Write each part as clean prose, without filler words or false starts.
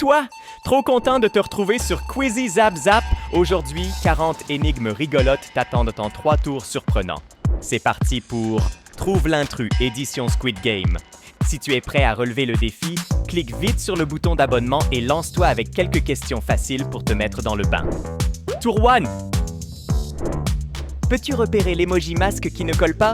Toi! Trop content de te retrouver sur Quizy Zap Zap. Aujourd'hui, 40 énigmes rigolotes t'attendent en 3 tours surprenants. C'est parti pour Trouve l'intrus, édition Squid Game. Si tu es prêt à relever le défi, clique vite sur le bouton d'abonnement et lance-toi avec quelques questions faciles pour te mettre dans le bain. Tour 1. Peux-tu repérer l'emoji masque qui ne colle pas?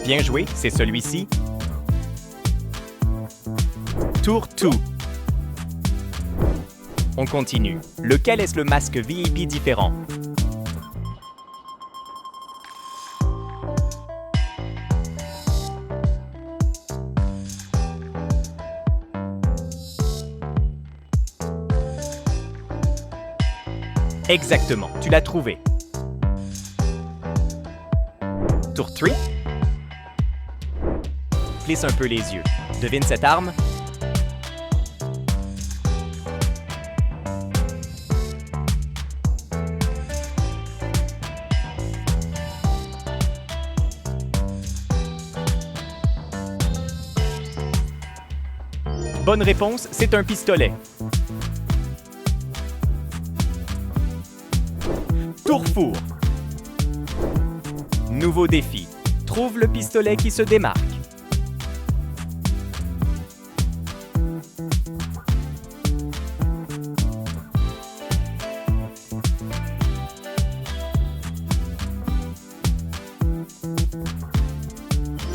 Bien joué, c'est celui-ci. Tour 2. On continue. Lequel est le masque VIP différent? Exactement, tu l'as trouvé. Tour 3. Plisse un peu les yeux. Devine cette arme? Bonne réponse, c'est un pistolet. Tour four. Nouveau défi. Trouve le pistolet qui se démarque.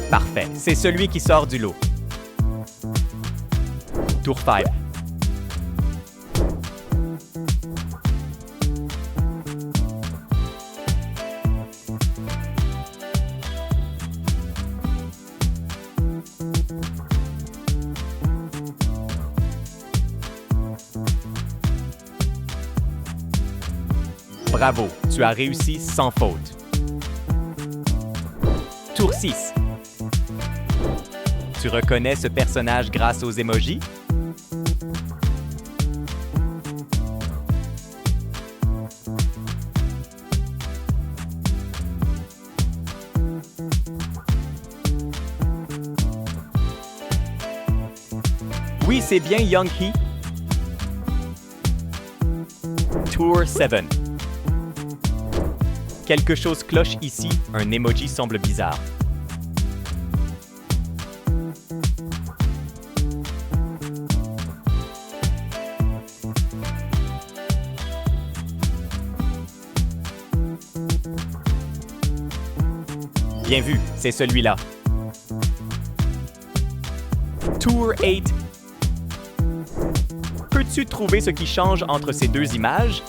Parfait, c'est celui qui sort du lot. Tour 5. Bravo, tu as réussi sans faute. Tour 6. Tu reconnais ce personnage grâce aux émojis? Oui, c'est bien Young Hee. Tour 7. Quelque chose cloche ici, un emoji semble bizarre. Bien vu, c'est celui-là. Tour 8. Peux-tu trouver ce qui change entre ces deux images?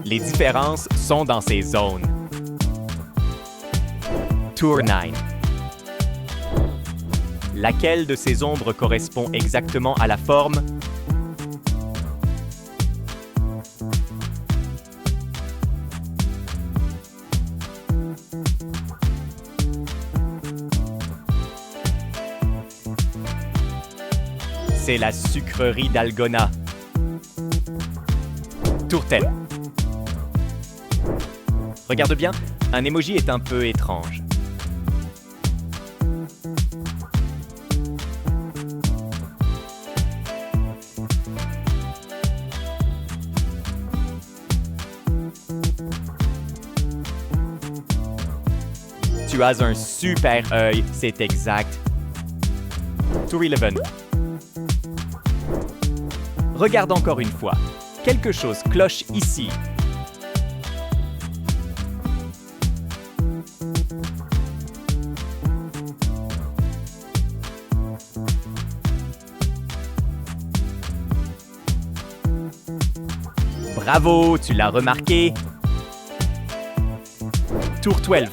Les différences sont dans ces zones. Tour 9. Laquelle de ces ombres correspond exactement à la forme? C'est la sucrerie d'Algona. Tour 10. Regarde bien, un emoji est un peu étrange. Tu as un super œil, c'est exact. Tour 11. Regarde encore une fois. Quelque chose cloche ici. Bravo, tu l'as remarqué. Tour 12.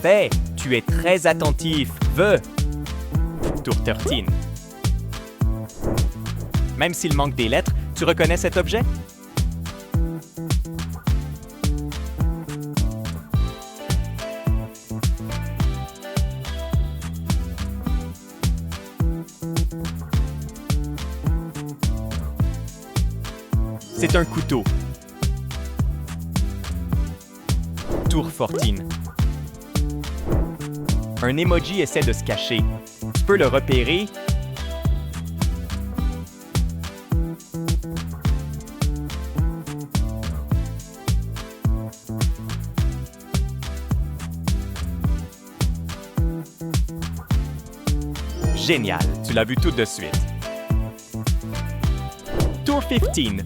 Parfait! Tu es très attentif. Tour 13. Même s'il manque des lettres, tu reconnais cet objet? C'est un couteau. Tour 14. Un emoji essaie de se cacher. Tu peux le repérer. Génial, tu l'as vu tout de suite. Tour 15.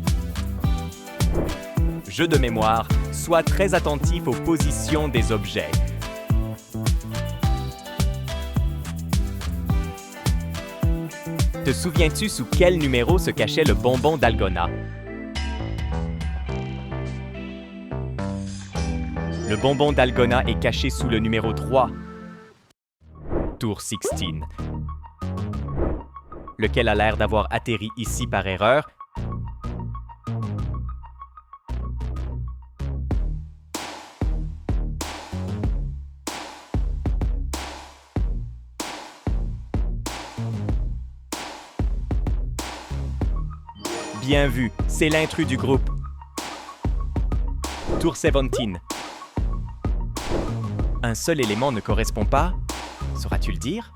Jeu de mémoire, sois très attentif aux positions des objets. Te souviens-tu sous quel numéro se cachait le bonbon d'Algona? Le bonbon d'Algona est caché sous le numéro 3. Tour 16. Lequel a l'air d'avoir atterri ici par erreur? Bien vu, c'est l'intrus du groupe. Tour 17. Un seul élément ne correspond pas. Sauras-tu le dire?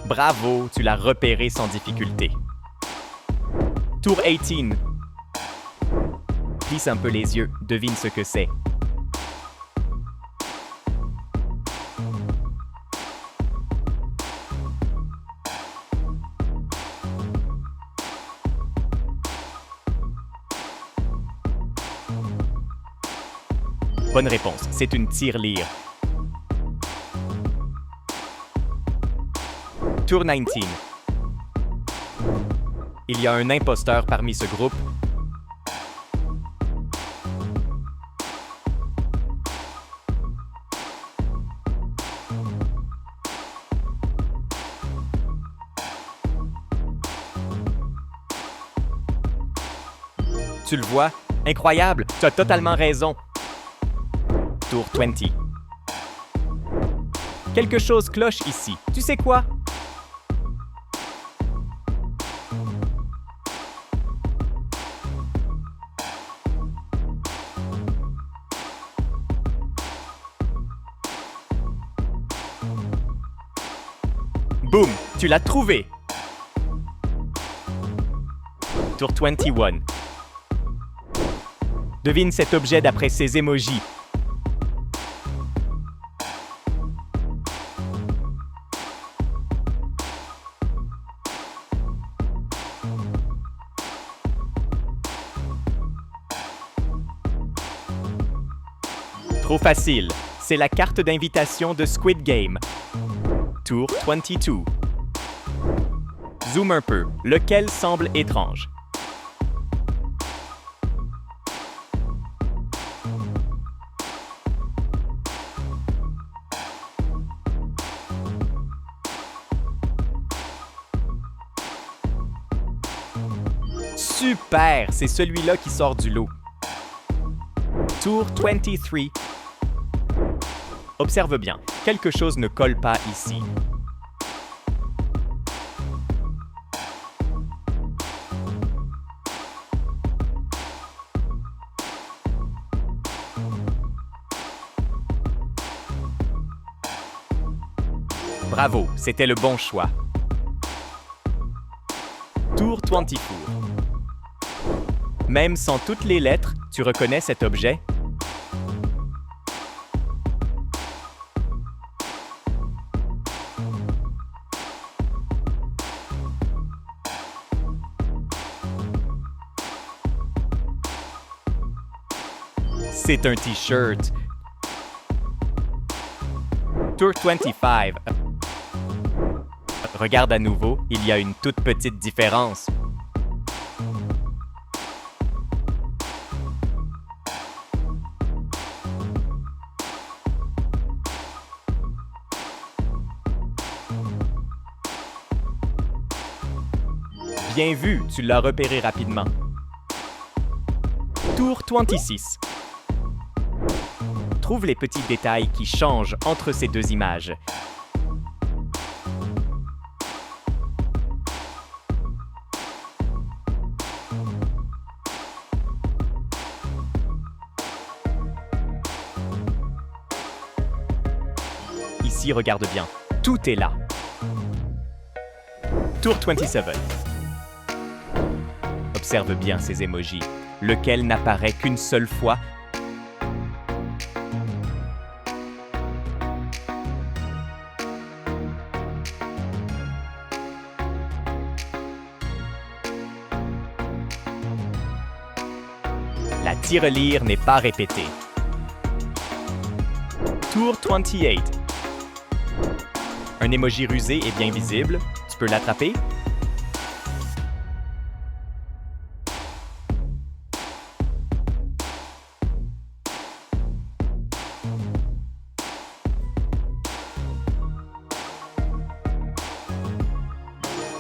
Bravo, tu l'as repéré sans difficulté. Tour 18. Plisse un peu les yeux, devine ce que c'est. Bonne réponse, c'est une tirelire. Tour 19. Il y a un imposteur parmi ce groupe. Tu le vois? Incroyable! Tu as totalement raison. Tour 20. Quelque chose cloche ici. Tu sais quoi? Boum! Tu l'as trouvé! Tour 21. Devine cet objet d'après ses émojis. Trop facile, c'est la carte d'invitation de Squid Game. Tour 22. Zoom un peu, lequel semble étrange? Super! C'est celui-là qui sort du lot. Tour 23. Observe bien, quelque chose ne colle pas ici. Bravo, c'était le bon choix. Tour 24. Même sans toutes les lettres, tu reconnais cet objet? C'est un t-shirt. Tour 25. Regarde à nouveau, il y a une toute petite différence. Bien vu, tu l'as repéré rapidement. Tour 26. Trouve les petits détails qui changent entre ces deux images. Ici, regarde bien. Tout est là. Tour 27. Observe bien ces emojis, lequel n'apparaît qu'une seule fois. La tirelire n'est pas répétée. Tour 28. Un emoji rusé est bien visible. Tu peux l'attraper.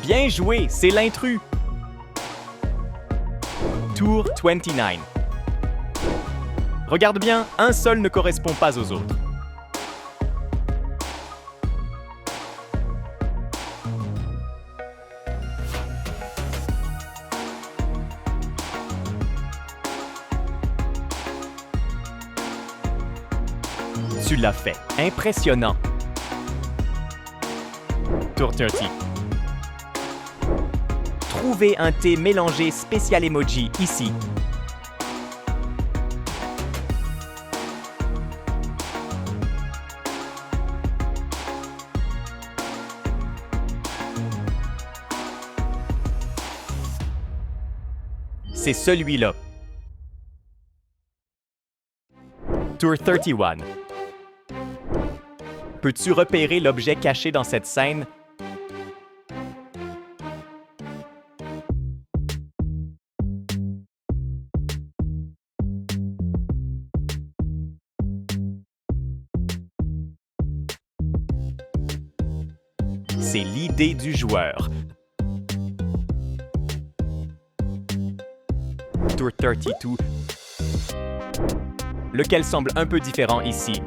Bien joué, c'est l'intrus. Tour 29. Regarde bien, un seul ne correspond pas aux autres. Tu l'as fait. Impressionnant. Tour 30. Trouvez un thé mélangé spécial emoji ici. C'est celui-là. Tour 31. Peux-tu repérer l'objet caché dans cette scène? C'est l'idée du joueur. Tour 32. Lequel semble un peu différent ici.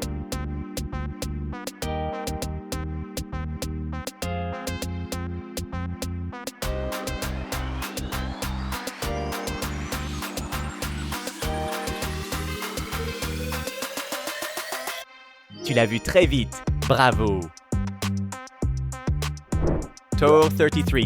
Tu l'as vu très vite. Bravo! Tour 33.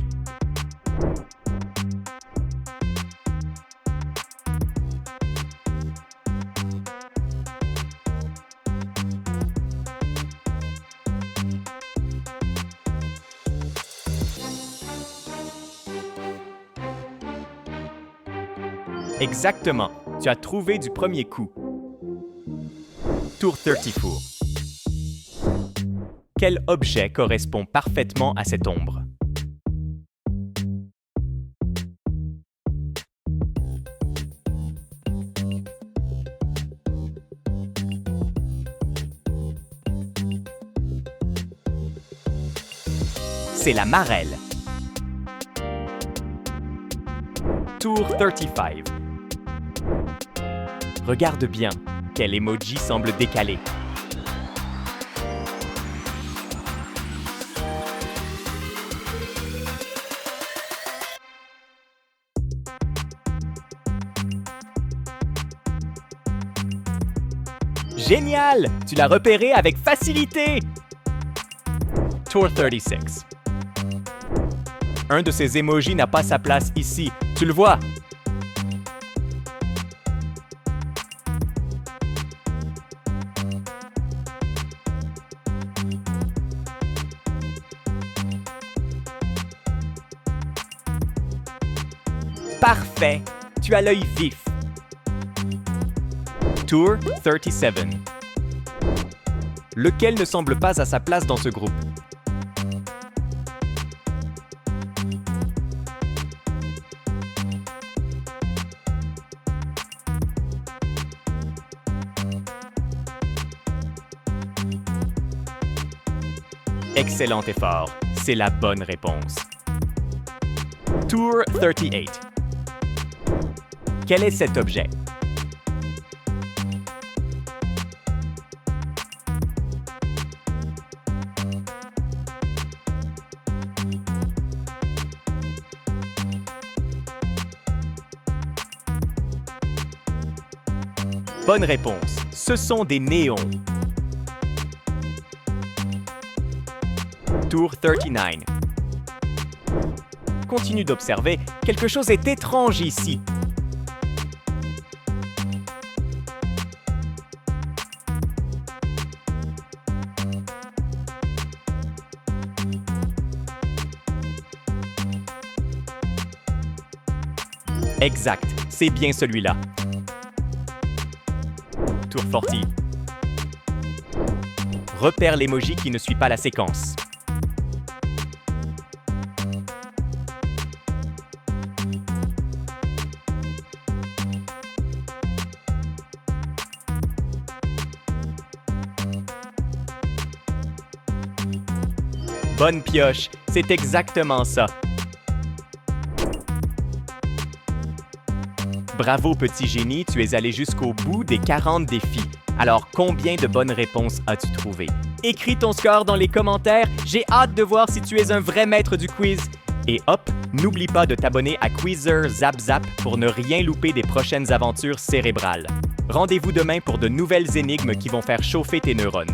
Exactement. Tu as trouvé du premier coup. Tour 34. Quel objet correspond parfaitement à cette ombre? C'est la marelle. Tour 35. Regarde bien, quel emoji semble décalé. Génial! Tu l'as repéré avec facilité! Tour 36. Un de ces emojis n'a pas sa place ici. Tu le vois? Parfait! Tu as l'œil vif. Tour 37. lequel ne semble pas à sa place dans ce groupe? Excellent effort, c'est la bonne réponse. Tour 38. Quel est cet objet? Bonne réponse, ce sont des néons. Tour 39. Continue d'observer, quelque chose est étrange ici. Exact, c'est bien celui-là. Tour 40. Repère l'emoji qui ne suit pas la séquence. Bonne pioche, c'est exactement ça. Bravo petit génie, tu es allé jusqu'au bout des 40 défis. Alors combien de bonnes réponses as-tu trouvé? Écris ton score dans les commentaires, j'ai hâte de voir si tu es un vrai maître du quiz. Et hop, n'oublie pas de t'abonner à Quizzer Zap Zap pour ne rien louper des prochaines aventures cérébrales. Rendez-vous demain pour de nouvelles énigmes qui vont faire chauffer tes neurones.